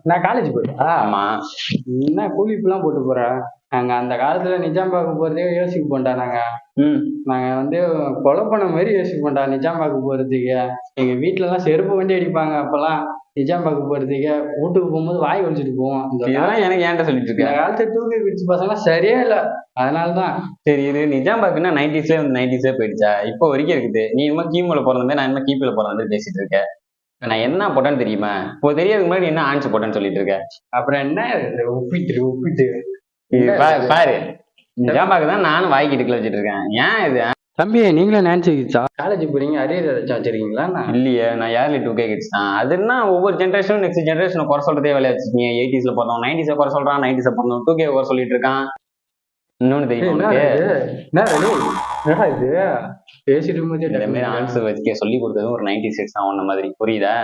நான் காலேஜ் போயிட்டா ஆமா. என்ன கூலிப்புலாம் போட்டு போறேன். நாங்க அந்த காலத்துல நிஜாம் பார்க்க போறதே யோசிக்க போண்டா. நாங்க வந்து கொலை பண்ண மாதிரி யோசிக்க போண்டா நிஜாம் பார்க்க போறதுக்கு. எங்க வீட்டுல எல்லாம் செருப்பு வண்டி அடிப்பாங்க அப்பெல்லாம். நிஜாம் பார்க்க போறதுக்கு வீட்டுக்கு போகும்போது வாய் ஒழிச்சிட்டு போவோம். இதெல்லாம் எனக்கு ஏன்ட்ட சொல்லிட்டு இந்த இருக்க? காலத்து டூகே கிட்ஸ் பசங்க சரியே இல்ல. அதனாலதான் சரி, இது நிஜாம் பாக்குன்னா 90s வந்து 90s போயிடுச்சா? இப்போ வரைக்கும் இருக்குது. நீ என்ன கிமுல பிறந்த நான் என்ன கிபில பிறந்த பேசிட்டு இருக்க. நான் என்ன போட்டேன்னு தெரியுமா? இப்போ தெரியாதுக்கு முன்னாடி என்ன ஆன்சர் போட்டேன்னு சொல்லிட்டு இருக்க. அப்புறம் என்ன உப்பிட்டு பாரு, நிஜாம் பாக்குதான் நானும் வாய்க்கு இடுக்கல வச்சுட்டு இருக்கேன். ஏன் இது? தம்பி நீங்களும் நினைச்சுக்கிச்சா காலேஜ் போறீங்க அரியர் ஏதாச்சும் வச்சிருக்கீங்களா? இல்லையே, நான் யார்லி 2K கிட்ஸ் தான். அதுன்னா ஒவ்வொரு ஜென்ரேஷனும் நெக்ஸ்ட் ஜென்ரேஷன் குறை சொல்றதே வேலையா வச்சிருக்கீங்க. 80s பிறந்தோம், 90s குறை சொல்றான், 90s பிறந்தோம் 2K குறை சொல்லிட்டு இருக்கான். இன்னொன்னு தெரியும் உனக்கு? என்ன இது பேசிட்டு இந்த மாதிரி ஆன்சர் வச்சுக்க சொல்லி கொடுத்ததும் ஒரு 90s தான் ஒன்ன மாதிரி, புரியுதா?